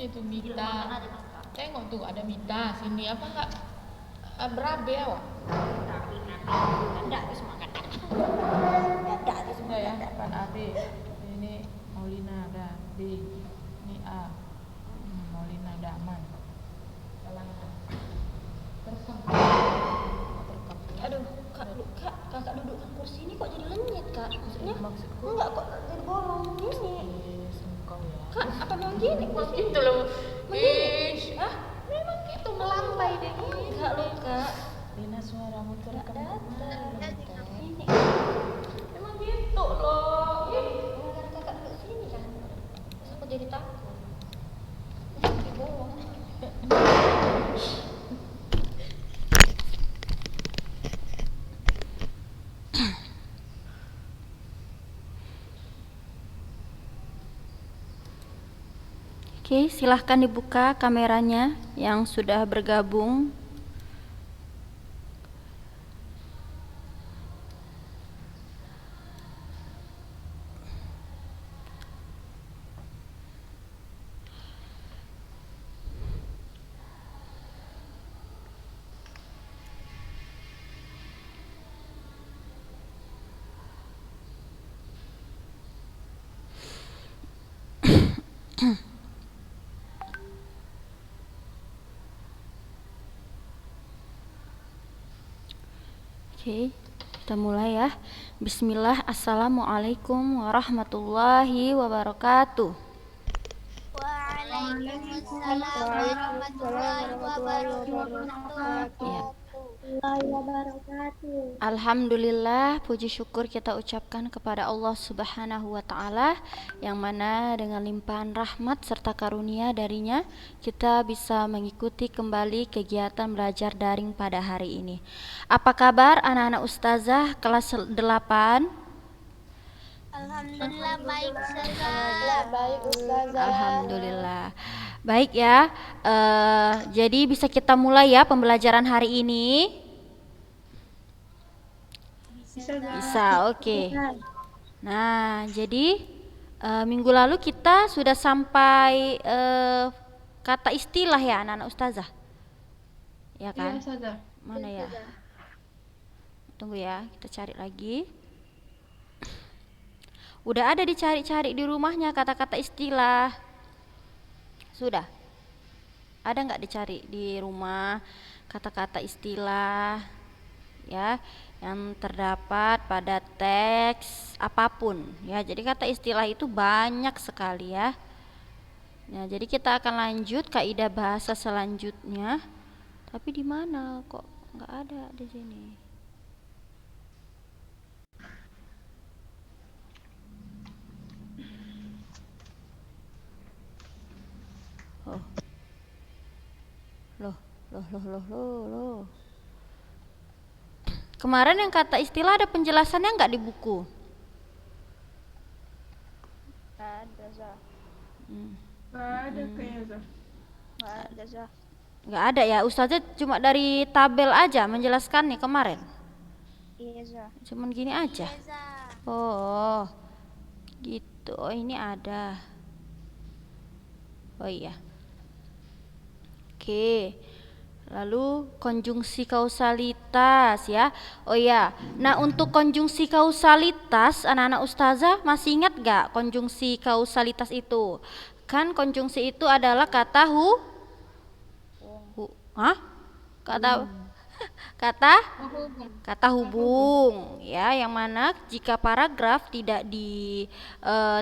itu Di rumah Mita. mana aja kakak? Tengok tuh ada Mita sini apa enggak? Berabe awak. Tapi ganda itu semua ganda. Ganda itu semua Enggak ya, ganda. depan AB. Ini Maulina ada B. Ini A. Maulina ada aman. Jalan. Terekam. Terekam. Aduh, kakak duduk kursi ini kok jadi lenyit kak? Maksudnya? Maksudku Enggak kok jadi bolong gini. Engkau ya. Kak, apa memang gini kursi? Gitu loh. Begini? Ish. Hah? Memang gitu melambai deh. Enggak loh kak. Lina suaramu Enggak terekam. datang. Ini. Memang gitu loh. Ih. Gara-gara kakak duduk sini kan. Terus aku jadi takut. Jadi bolong. Oke, silahkan dibuka kameranya yang sudah bergabung. Oke, kita mulai ya. Bismillah, Assalamualaikum warahmatullahi wabarakatuh. Waalaikumsalam warahmatullahi wabarakatuh. Alhamdulillah, puji syukur kita ucapkan kepada Allah Subhanahu wa Ta'ala, yang mana dengan limpahan rahmat serta karunia darinya kita bisa mengikuti kembali kegiatan belajar daring pada hari ini. Apa kabar anak-anak ustazah kelas 8? Alhamdulillah baik Ustazah. Alhamdulillah. Baik ya. Jadi bisa kita mulai ya pembelajaran hari ini. Bisa, oke. Nah, jadi minggu lalu kita sudah sampai kata istilah ya anak-anak ustazah. Ya kan? Mana ya? Tunggu ya, kita cari lagi. Udah ada dicari-cari di rumahnya kata-kata istilah. Sudah? Ada nggak dicari di rumah kata-kata istilah ya yang terdapat pada teks apapun ya. Jadi kata istilah itu banyak sekali ya. Nah, jadi kita akan lanjut kaidah bahasa selanjutnya. Tapi di mana kok nggak ada di sini? Oh. Loh. Kemarin yang kata istilah ada penjelasannya nggak di buku? Ada Zah. Nggak ada kayaknya Zah. Nggak ada Zah. Nggak ada ya, Ustazah cuma dari tabel aja menjelaskan nih kemarin. Iya Zah. Cuman gini aja. Oh, gitu. Oh, ini ada. Oh iya. Oke. Lalu konjungsi kausalitas ya. Oh iya. Nah, untuk konjungsi kausalitas anak-anak ustazah masih ingat gak konjungsi kausalitas itu? Kan konjungsi itu adalah kata kata kata hubung ya, yang mana jika paragraf tidak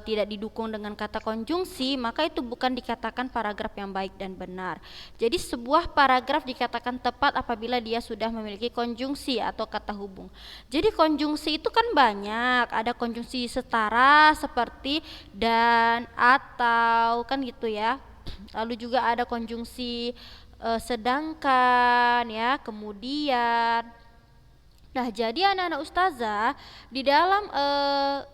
didukung dengan kata konjungsi, maka itu bukan dikatakan paragraf yang baik dan benar. Jadi sebuah paragraf dikatakan tepat apabila dia sudah memiliki konjungsi atau kata hubung. Jadi konjungsi itu kan banyak, ada konjungsi setara seperti dan, atau, kan gitu ya. Lalu juga ada konjungsi sedangkan ya, kemudian. Nah, jadi anak-anak ustazah di dalam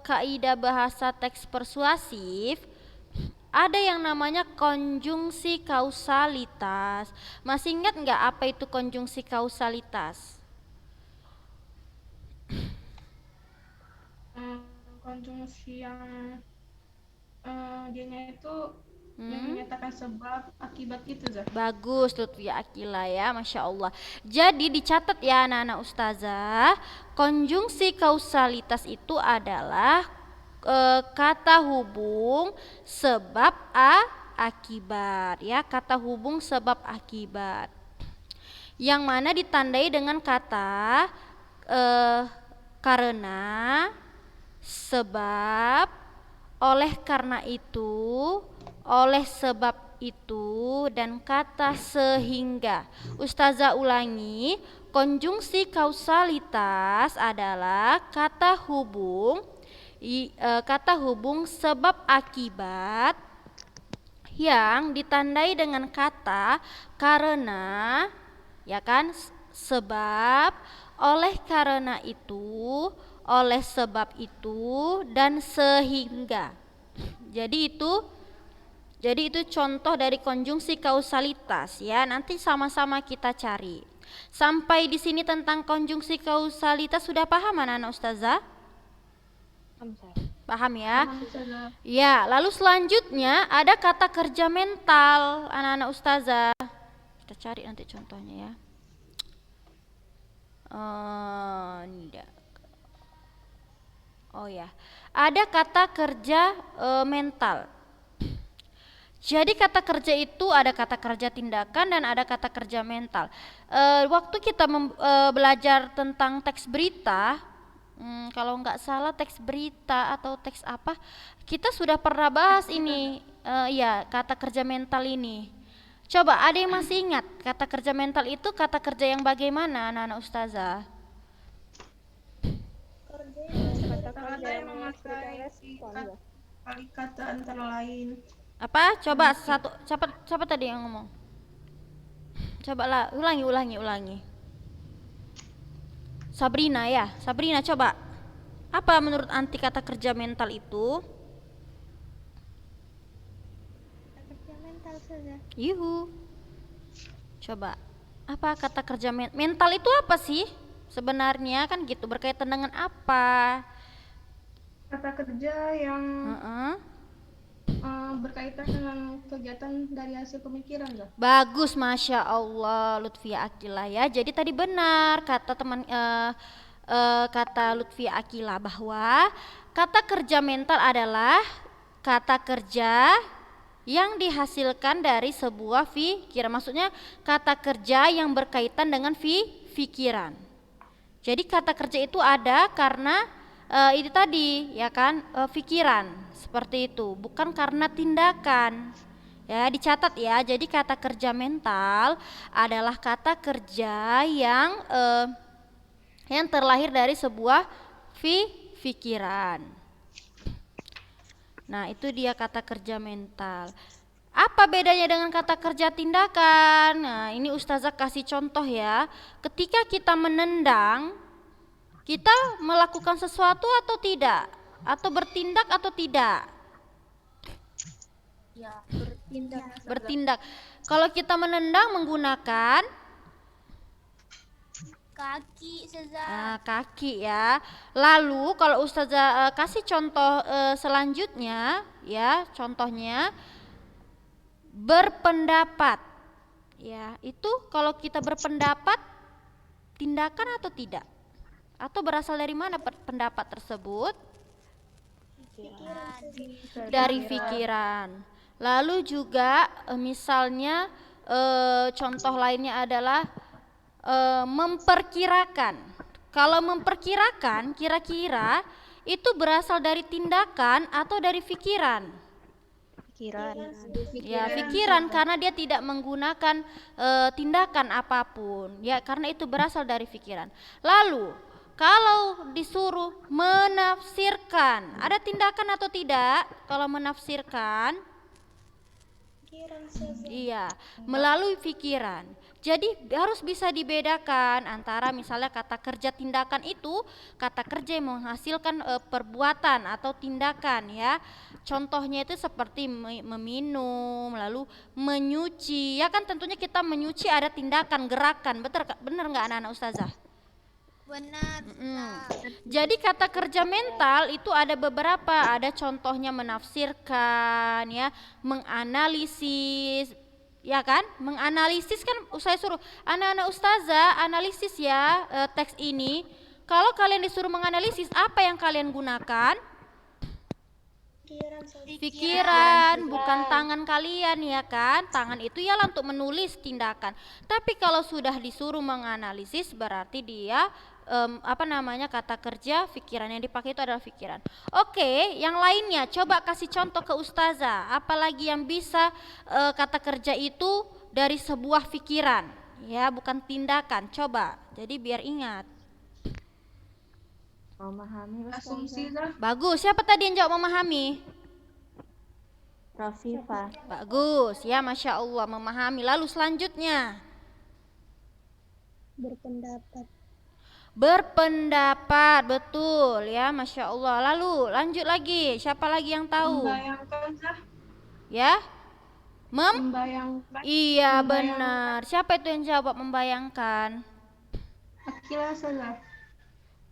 kaidah bahasa teks persuasif ada yang namanya konjungsi kausalitas. Masih ingat nggak apa itu konjungsi kausalitas? Konjungsi yang dianya itu Yang menyatakan sebab akibat itu, Zah. Bagus Lutfia Akila ya, Masya Allah. Jadi dicatat ya anak-anak ustazah, konjungsi kausalitas itu adalah kata hubung sebab akibat ya, kata hubung sebab akibat. Yang mana ditandai dengan kata karena, sebab, oleh karena itu, oleh sebab itu, dan kata sehingga. Ustazah ulangi, konjungsi kausalitas adalah kata hubung sebab akibat yang ditandai dengan kata karena, ya kan, sebab, oleh karena itu, oleh sebab itu, dan sehingga. Jadi itu contoh dari konjungsi kausalitas ya. Nanti sama-sama kita cari. Sampai di sini tentang konjungsi kausalitas sudah paham anak-anak ustazah? Paham ya? Ya, lalu selanjutnya ada kata kerja mental anak-anak ustazah. Kita cari nanti contohnya ya. Oh ya, ada kata kerja mental. Jadi kata kerja itu ada kata kerja tindakan dan ada kata kerja mental. Waktu kita belajar tentang teks berita, kalau nggak salah teks berita atau teks apa, kita sudah pernah bahas ini, ya kata kerja mental ini. Coba ada yang masih ingat kata kerja mental itu kata kerja yang bagaimana anak-anak ustazah? Kata-kata yang memakai Kali kata antara lain. Apa? Coba satu, siapa tadi yang ngomong? Coba lah, ulangi. Sabrina ya, Sabrina coba. Apa menurut anti kata kerja mental itu? kerja mental saja. Yuhu. Coba. Apa kata kerja mental itu apa sih? Sebenarnya kan gitu, berkaitan dengan apa? Kata kerja yang Heeh. berkaitan dengan kegiatan dari hasil pemikiran, Zah. Bagus, Masya Allah Lutfia Akila ya. Jadi tadi benar kata kata Lutfia Akila bahwa kata kerja mental adalah kata kerja yang dihasilkan dari sebuah pikiran. Maksudnya kata kerja yang berkaitan dengan pikiran. Jadi kata kerja itu ada karena itu tadi ya kan, pikiran seperti itu, bukan karena tindakan. Ya, dicatat ya. Jadi kata kerja mental adalah kata kerja yang terlahir dari sebuah pikiran. Nah, itu dia kata kerja mental. Apa bedanya dengan kata kerja tindakan? Nah, ini ustazah kasih contoh ya. Ketika kita menendang, kita melakukan sesuatu atau tidak? Atau bertindak atau tidak? Ya, bertindak. Bertindak. Kalau kita menendang menggunakan Kaki saja. kaki ya. Lalu kalau ustazah kasih contoh selanjutnya ya, contohnya berpendapat. Ya, itu kalau kita berpendapat tindakan atau tidak? Atau berasal dari mana pendapat tersebut? Dari pikiran. Lalu juga misalnya contoh lainnya adalah memperkirakan. Kalau memperkirakan kira-kira itu berasal dari tindakan atau dari pikiran? Ya, pikiran karena dia tidak menggunakan tindakan apapun. Ya, karena itu berasal dari pikiran. Lalu kalau disuruh menafsirkan, ada tindakan atau tidak? Kalau menafsirkan, iya, melalui pikiran. Jadi harus bisa dibedakan antara misalnya kata kerja tindakan itu kata kerja yang menghasilkan perbuatan atau tindakan ya. Contohnya itu seperti meminum, lalu menyuci. Ya kan tentunya kita menyuci ada tindakan, gerakan. Benar nggak anak-anak ustazah? Benar. Jadi kata kerja mental itu ada beberapa, ada contohnya menafsirkan ya, menganalisis, ya kan? Menganalisis kan saya suruh anak-anak ustazah analisis ya teks ini. Kalau kalian disuruh menganalisis, apa yang kalian gunakan? Pikiran, bukan tangan kalian ya kan? Tangan itu ialah untuk menulis tindakan. Tapi kalau sudah disuruh menganalisis berarti dia kata kerja pikiran yang dipakai itu adalah pikiran. Oke, yang lainnya coba kasih contoh ke ustazah. Apalagi yang bisa kata kerja itu dari sebuah pikiran, ya bukan tindakan. Coba, jadi biar ingat. Memahami Asumsi ustazah. Zah. Bagus. Siapa tadi yang jawab memahami? Rafifah. Bagus, ya masya Allah memahami. Lalu selanjutnya Berpendapat. berpendapat, betul ya masya Allah. Lalu lanjut lagi, siapa lagi yang tahu? Membayangkan Zah. Ya, Membayangkan. iya Membayangkan. benar. Siapa itu yang jawab membayangkan? Akila Zah.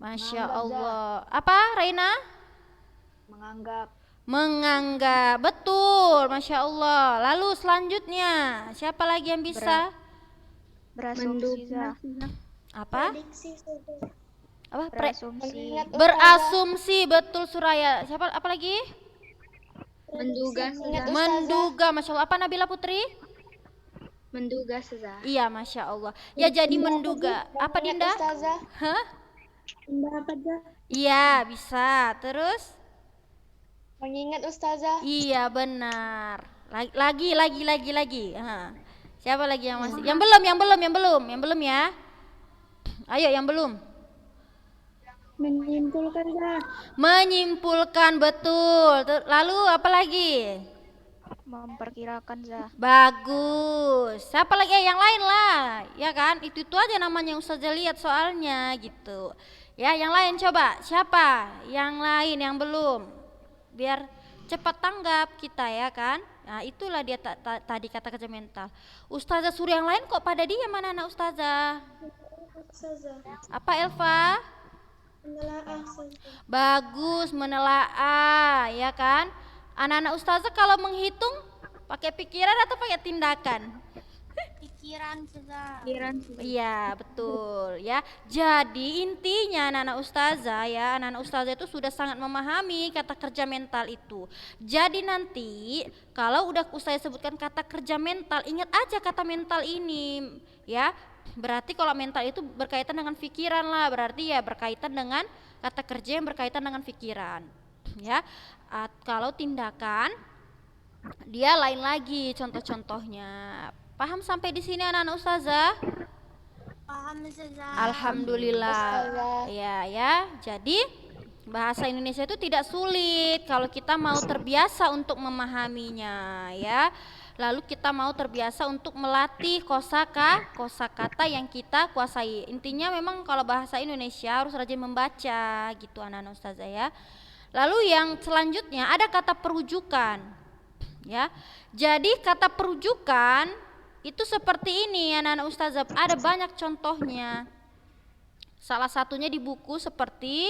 Masya Allah. Apa, Reina? Menganggap. Menganggap, betul, masya Allah. Lalu selanjutnya, siapa lagi yang bisa? Berasumsi. Zah. Apa? Prediksi saja. Apa? Berasumsi. Berasumsi, betul Suraya. Siapa? Apa lagi? Menduga. Menduga, masya Allah. Apa Nabila Putri? Menduga Zah. Iya, masya Allah. Ya jadi menduga. Apa Dinda? Ustazah. Hah? Pendapat Zah. Iya, bisa. Terus? Mengingat ustazah. Iya, benar. Lagi. Siapa lagi yang masih? Yang belum ya. Ayo yang belum. Menyimpulkan Zah. Menyimpulkan, betul. Lalu apa lagi? Memperkirakan Zah. Bagus. Siapa lagi? Yang lain lah, ya kan? Itu aja namanya yang Ustazah lihat soalnya gitu. Ya, yang lain coba. Siapa? Yang lain yang belum. Biar cepat tanggap kita ya kan? Nah, itulah dia tadi kata kerja mental. Ustazah suruh yang lain kok pada diam anak-anak ustazah. Ustazah. Apa Elva? Menelaah saja. Bagus, menelaah ya kan? Anak-anak ustazah kalau menghitung pakai pikiran atau pakai tindakan? Pikiran saja. Iya betul ya. Jadi intinya anak-anak ustazah itu sudah sangat memahami kata kerja mental itu. Jadi nanti kalau udah saya sebutkan kata kerja mental, ingat aja kata mental ini ya. Berarti kalau mental itu berkaitan dengan pikiran lah, berarti ya berkaitan dengan kata kerja yang berkaitan dengan pikiran ya. Kalau tindakan dia lain lagi contoh-contohnya. Paham sampai di sini anak-anak ustazah? Paham ustazah. Alhamdulillah. Ya. Jadi bahasa Indonesia itu tidak sulit kalau kita mau terbiasa untuk memahaminya ya. Lalu kita mau terbiasa untuk melatih kosakata yang kita kuasai. Intinya memang kalau bahasa Indonesia harus rajin membaca gitu anak-anak ustazah ya. Lalu yang selanjutnya ada kata perujukan. Ya. Jadi kata perujukan itu seperti ini anak-anak ustazah, ada banyak contohnya. Salah satunya di buku seperti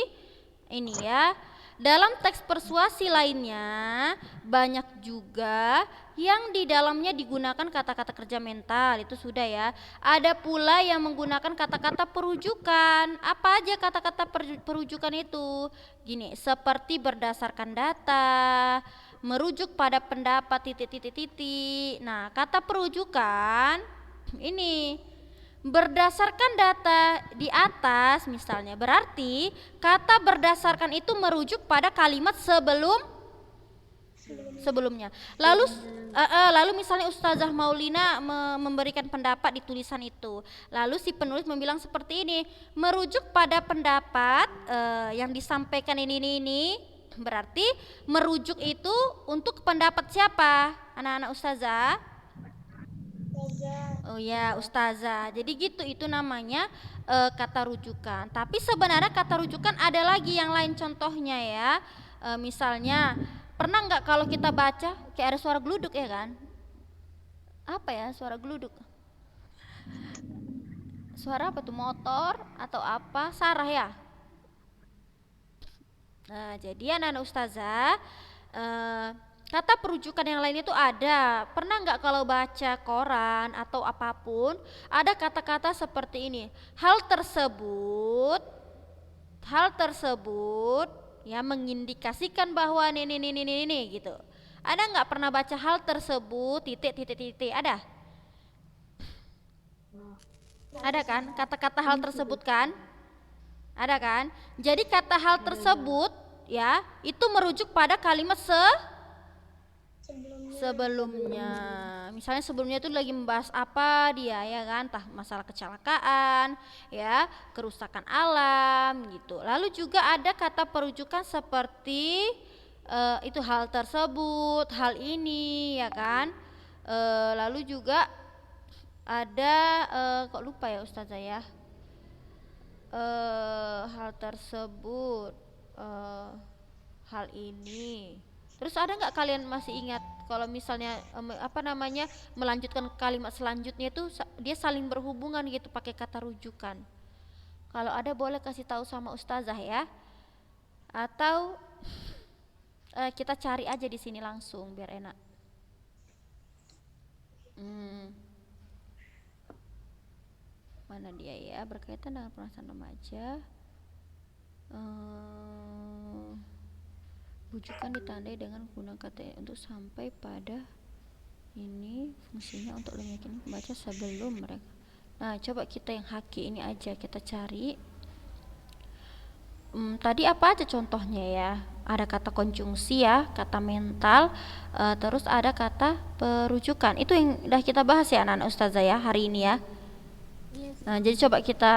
ini ya. Dalam teks persuasi lainnya banyak juga yang di dalamnya digunakan kata-kata kerja mental, itu sudah ya. Ada pula yang menggunakan kata-kata perujukan. Apa aja kata-kata perujukan itu? Gini, seperti berdasarkan data, merujuk pada pendapat titik. Nah, kata perujukan ini berdasarkan data di atas misalnya, berarti kata berdasarkan itu merujuk pada kalimat sebelumnya. Lalu misalnya Ustazah Maulina memberikan pendapat di tulisan itu, lalu si penulis membilang seperti ini, merujuk pada pendapat yang disampaikan ini, berarti merujuk itu untuk pendapat siapa anak-anak Ustazah? Oh ya, ustazah. Jadi gitu, itu namanya kata rujukan. Tapi sebenarnya kata rujukan ada lagi yang lain contohnya ya. Misalnya, pernah nggak kalau kita baca kayak ada suara geluduk ya kan? Apa ya suara geluduk? Suara apa tuh, motor atau apa? Sarah ya. Nah, jadi anak-anak ustazah, kata perujukan yang lainnya itu ada. Pernah nggak kalau baca koran atau apapun, ada kata-kata seperti ini. Hal tersebut ya mengindikasikan bahwa ini gitu. Ada nggak pernah baca hal tersebut titik? Ada? Ada kan? Kata-kata hal tersebut kan? Ada kan? Jadi kata hal tersebut ya itu merujuk pada kalimat sebelumnya. Misalnya sebelumnya itu lagi membahas apa dia ya kan, entah masalah kecelakaan, ya, kerusakan alam gitu. Lalu juga ada kata perujukan seperti itu hal tersebut, hal ini ya kan. Lalu juga ada kok lupa ya Ustazah ya. Hal tersebut, hal ini. Terus ada nggak kalian masih ingat kalau misalnya melanjutkan kalimat selanjutnya itu dia saling berhubungan gitu pakai kata rujukan. Kalau ada boleh kasih tahu sama Ustazah ya. Atau kita cari aja di sini langsung biar enak. Mana dia ya, berkaitan dengan perasaan remaja. Rujukan ditandai dengan guna kata untuk sampai pada ini fungsinya untuk meyakinkan pembaca sebelum mereka. Nah, coba kita yang haki ini aja kita cari. Tadi apa aja contohnya ya? Ada kata konjungsi ya, kata mental, terus ada kata perujukan. Itu yang udah kita bahas ya anak-anak Ustazah ya hari ini ya. Nah, jadi coba kita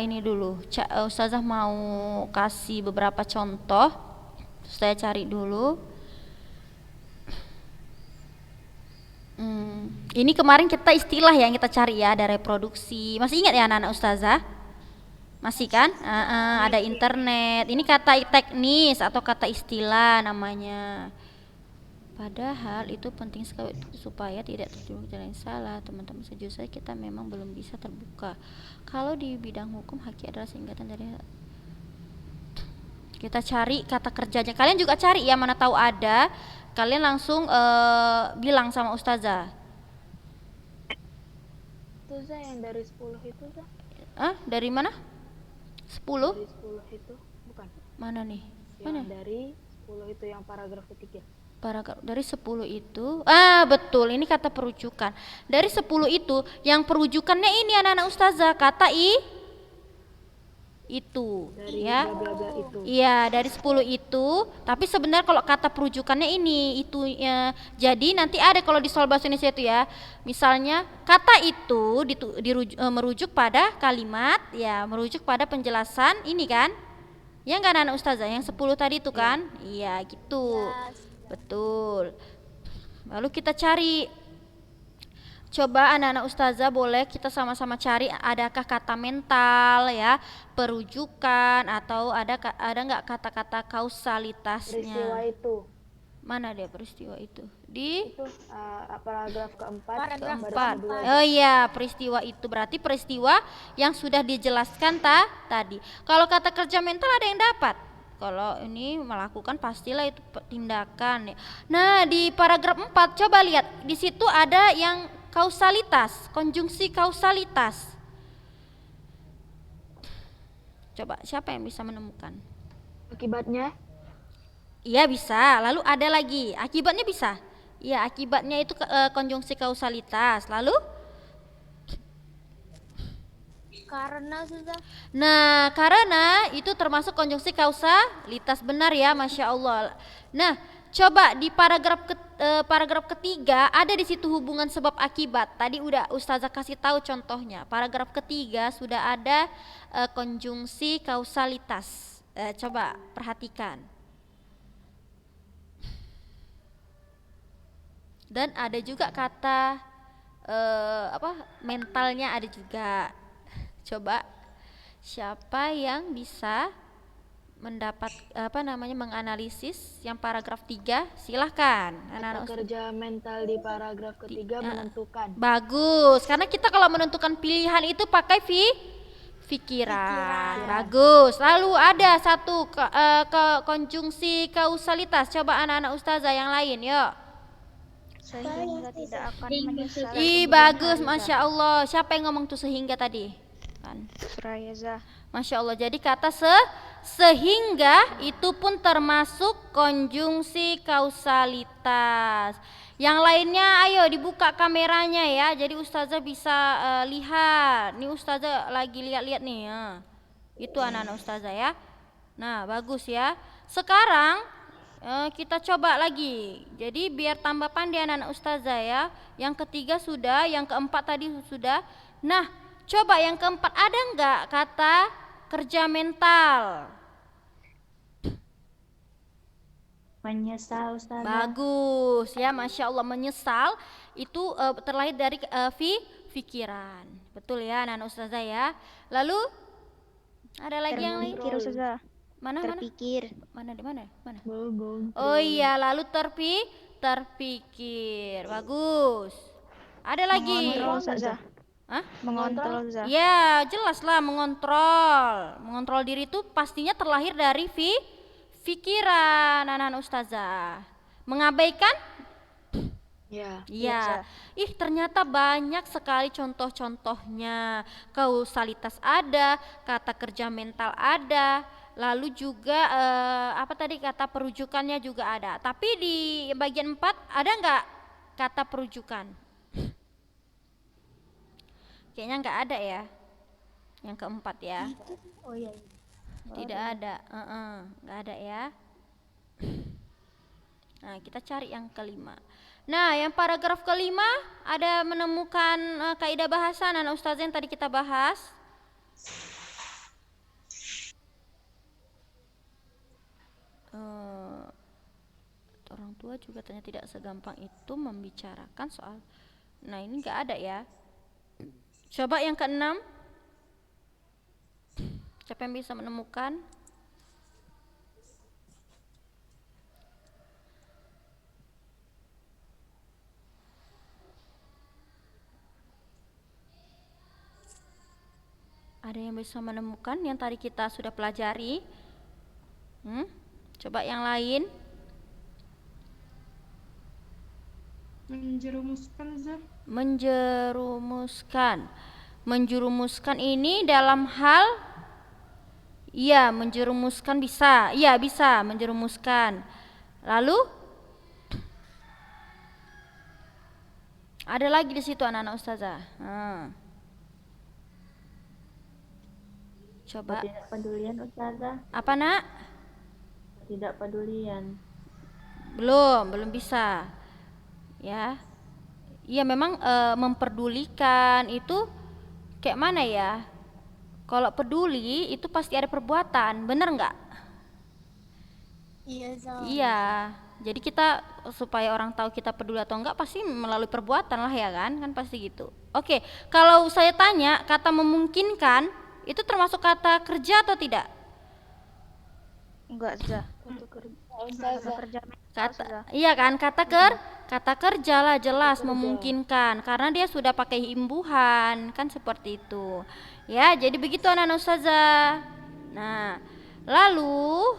ini dulu. Ustazah mau kasih beberapa contoh. Saya cari dulu. Ini kemarin kita istilah yang kita cari ya, ada reproduksi. Masih ingat ya anak-anak Ustazah? Masih kan? Ada internet. Ini kata teknis atau kata istilah namanya. Padahal itu penting sekali supaya tidak terjebak jalan yang salah. Teman-teman sejujurnya saja kita memang belum bisa terbuka. Kalau di bidang hukum haki adalah singkatan dari. Kita cari kata kerjanya. Kalian juga cari ya, mana tahu ada. Kalian langsung bilang sama Ustazah. Itu yang dari 10 itu Dari mana? 10? Dari 10 itu bukan. Mana nih? Yang Mana? dari 10 itu yang paragraf ketiga. Paragraf dari 10 itu. Betul, ini kata perujukan. Dari 10 itu yang perujukannya ini anak-anak Ustazah, kata itu dari ya. bla bla bla itu. Iya, dari 10 itu, tapi sebenarnya kalau kata perujukannya ini itu ya. Jadi nanti ada kalau di soal bahasa Indonesia itu ya. Misalnya kata itu merujuk pada kalimat ya, merujuk pada penjelasan ini kan. Ya enggak anak Ustazah yang 10 tadi itu kan? Iya, gitu. Betul. Lalu kita cari. Coba anak-anak Ustazah boleh kita sama-sama cari adakah kata mental ya, perujukan atau ada nggak kata-kata kausalitasnya. Peristiwa itu. Mana dia peristiwa itu? Di Itu paragraf keempat. Oh iya, peristiwa itu berarti peristiwa yang sudah dijelaskan tadi. Kalau kata kerja mental ada yang dapat. Kalau ini melakukan pastilah itu tindakan. Nah, di paragraf 4 coba lihat. Di situ ada yang kausalitas, konjungsi kausalitas. Coba siapa yang bisa menemukan? Akibatnya? Iya bisa. Lalu ada lagi, akibatnya bisa. Iya, akibatnya itu konjungsi kausalitas. Lalu? Karena Ustazah. Nah, karena itu termasuk konjungsi kausalitas, benar ya, Masya Allah. Nah, coba di paragraf ketiga ada di situ hubungan sebab akibat. Tadi udah Ustazah kasih tahu contohnya. Paragraf ketiga sudah ada konjungsi kausalitas. Coba perhatikan. Dan ada juga kata mentalnya ada juga. Coba siapa yang bisa mendapat menganalisis yang paragraf 3, silahkan Kata anak-anak Ustazah. kerja mental di paragraf ketiga menentukan. Bagus, karena kita kalau menentukan pilihan itu pakai pikiran. Bagus. Lalu ada satu konjungsi kausalitas. Coba anak-anak Ustazah yang lain, yuk. Sehingga tidak akan menyesal. Ih, bagus, Masya Allah. Siapa yang ngomong tuh sehingga tadi? Kan. Suraya. Masya Allah. Jadi kata sehingga itu pun termasuk konjungsi kausalitas. Yang lainnya ayo dibuka kameranya ya. Jadi Ustazah bisa lihat. Nih Ustazah lagi lihat-lihat nih ya. Itu anak-anak Ustazah ya. Nah, bagus ya. Sekarang kita coba lagi. Jadi biar tambah pandai anak-anak Ustazah ya. Yang ketiga sudah, yang keempat tadi sudah. Nah, coba yang keempat ada enggak kata kerja mental? Menyesal, Ustazah. Bagus ya, Masya Allah. Menyesal itu terlahir dari pikiran. Betul ya anak-anak Ustazah ya. Lalu ada lagi yang lain? Terpikir, Ustazah. Mana? Terpikir. Mana di mana? Mengontrol. Oh iya, lalu terpikir. Bagus. Ada lagi? Mengontrol, Ustazah. Hah? Mengontrol, Ustazah. Ya, jelas lah mengontrol. Mengontrol diri itu pastinya terlahir dari pikiran anak-anak Ustazah. Mengabaikan? Ya. Iya. Ih, ternyata banyak sekali contoh-contohnya. Kausalitas ada, kata kerja mental ada, lalu juga apa tadi kata perujukannya juga ada. Tapi di bagian 4 ada nggak kata perujukan? Kayaknya nggak ada ya. Yang keempat ya. Oh iya. Tidak ada. Nggak ada ya. Nah, kita cari yang kelima. Nah, yang paragraf kelima ada menemukan kaidah bahasa anak Ustazah yang tadi kita bahas. Orang tua juga ternyata tidak segampang itu membicarakan soal. Nah, ini nggak ada ya. Coba yang keenam. Siapa yang bisa menemukan? Ada yang bisa menemukan yang tadi kita sudah pelajari? Coba yang lain. Menjerumuskan, Ustazah. Menjerumuskan ini dalam hal menjerumuskan bisa. Iya, bisa menjerumuskan. Lalu ada lagi di situ anak-anak Ustazah. Coba. Tidak pedulian, Ustazah. Apa, Nak? Tidak pedulian. Belum bisa. Ya. Iya, memang memperdulikan itu kayak mana ya? Kalau peduli itu pasti ada perbuatan, bener nggak? Iya, Ustazah. Iya. Jadi kita supaya orang tahu kita peduli atau enggak pasti melalui perbuatan lah ya kan? Kan pasti gitu. Oke, kalau saya tanya kata memungkinkan itu termasuk kata kerja atau tidak? Enggak, Ustazah. Kerja Iya kan, kata kerja lah jelas memungkinkan karena dia sudah pakai imbuhan kan seperti itu. Ya, jadi begitu anak-anak Ustazah. Nah, lalu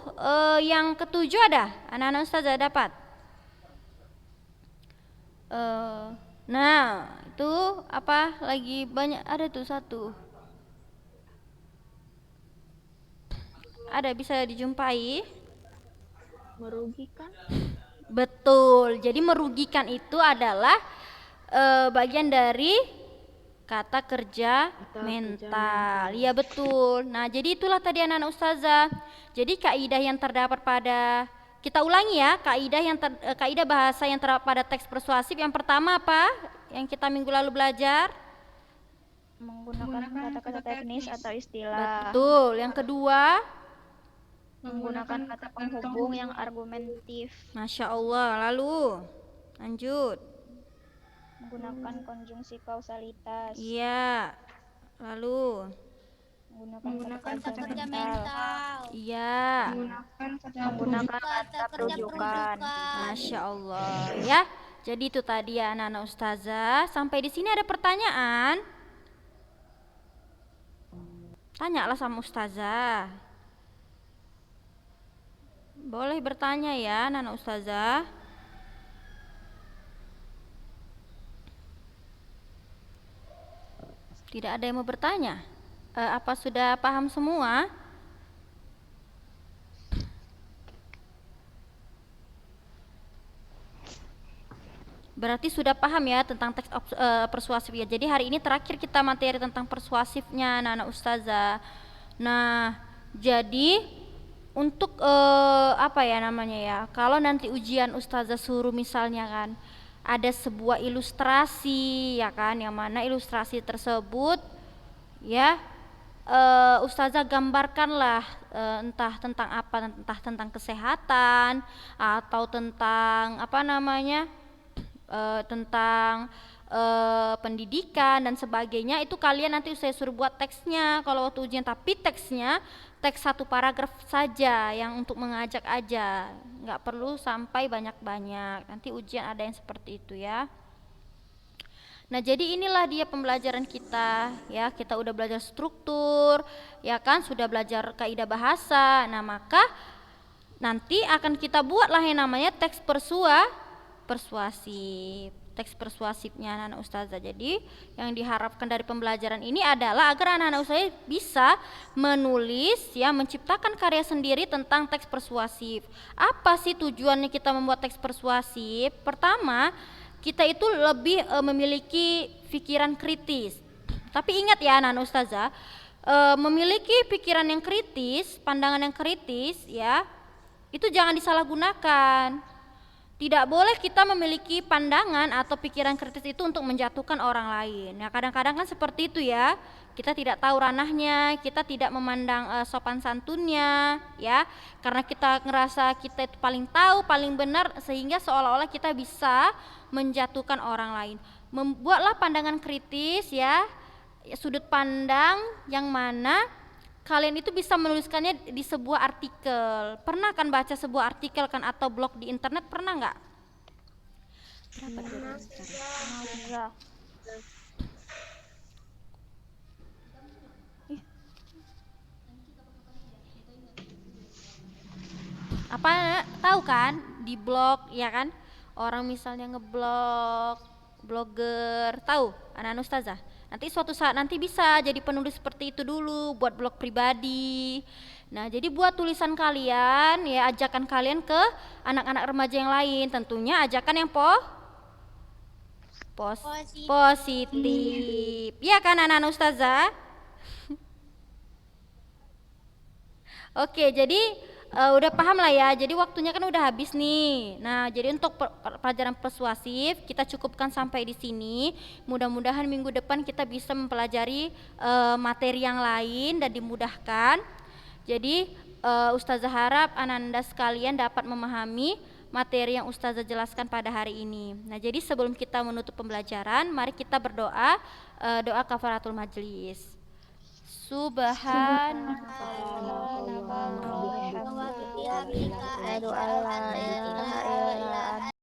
yang ketujuh ada anak-anak Ustazah dapat. Nah, itu apa lagi banyak ada tuh satu. Ada bisa dijumpai? Merugikan. Betul. Jadi merugikan itu adalah bagian dari kata kerja mental. Iya betul. Nah, jadi itulah tadi anak-anak Ustazah. Jadi kaidah yang terdapat pada kita ulangi ya, kaidah bahasa yang terdapat pada teks persuasif yang pertama apa? Yang kita minggu lalu belajar? menggunakan kata-kata teknis atau istilah. Betul. Yang kedua? Menggunakan kata penghubung yang argumentif. Masya Allah. Lalu lanjut. Menggunakan konjungsi kausalitas. Iya. Lalu Menggunakan kata Kata kerja mental. mental. Iya. Menggunakan kata Kata kerja perujukan. Masya Allah ya. Jadi itu tadi ya anak-anak ustazah. Sampai di sini ada pertanyaan? Tanyalah sama ustazah. Boleh bertanya ya anak-anak ustazah. Tidak ada yang mau bertanya? Apa sudah paham semua? Berarti sudah paham ya tentang teks persuasif ya. Jadi hari ini terakhir kita materi tentang persuasifnya anak-anak ustazah. Nah, jadi untuk apa ya namanya ya? Kalau nanti ujian ustazah suruh misalnya kan ada sebuah ilustrasi ya kan, yang mana ilustrasi tersebut ya ustazah gambarkanlah entah tentang apa, entah tentang kesehatan atau tentang apa namanya tentang pendidikan dan sebagainya. Itu kalian nanti saya suruh buat teksnya kalau waktu ujian, tapi teksnya teks 1 paragraf saja yang untuk mengajak aja, nggak perlu sampai banyak-banyak. Nanti ujian ada yang seperti itu ya. Nah, jadi inilah dia pembelajaran kita ya. Kita udah belajar struktur ya kan, sudah belajar kaidah bahasa. Nah, maka nanti akan kita buatlah yang namanya teks persuasif. Teks persuasifnya anak-anak ustazah. Jadi yang diharapkan dari pembelajaran ini adalah agar anak-anak ustazah bisa menulis ya, menciptakan karya sendiri tentang teks persuasif. Apa sih tujuannya kita membuat teks persuasif? Pertama, kita itu lebih memiliki pikiran kritis. Tapi ingat ya anak-anak ustazah, memiliki pikiran yang kritis, pandangan yang kritis ya, itu jangan disalahgunakan. Tidak boleh kita memiliki pandangan atau pikiran kritis itu untuk menjatuhkan orang lain. Ya, kadang-kadang kan seperti itu ya. Kita tidak tahu ranahnya, kita tidak memandang sopan santunnya, ya. Karena kita ngerasa kita itu paling tahu, paling benar, sehingga seolah-olah kita bisa menjatuhkan orang lain. Membuatlah pandangan kritis ya, sudut pandang yang mana kalian itu bisa menuliskannya di sebuah artikel. Pernah kan baca sebuah artikel kan atau blog di internet, pernah nggak? Pernah. Apa tahu kan di blog ya kan? Orang misalnya ngeblog, blogger, tahu anak-anak ustazah? Nanti suatu saat nanti bisa jadi penulis seperti itu dulu, buat blog pribadi. Nah, jadi buat tulisan kalian ya, ajakan kalian ke anak-anak remaja yang lain, tentunya ajakan yang positif. Ya kan anak-anak ustazah? Oke, jadi udah paham lah ya. Jadi waktunya kan udah habis nih. Nah, jadi untuk pelajaran persuasif kita cukupkan sampai di sini. Mudah-mudahan minggu depan kita bisa mempelajari materi yang lain dan dimudahkan. Jadi ustazah harap ananda sekalian dapat memahami materi yang ustazah jelaskan pada hari ini. Nah, jadi sebelum kita menutup pembelajaran, mari kita berdoa doa kafaratul majlis. Subhanallah. Asyhadu an la ilaha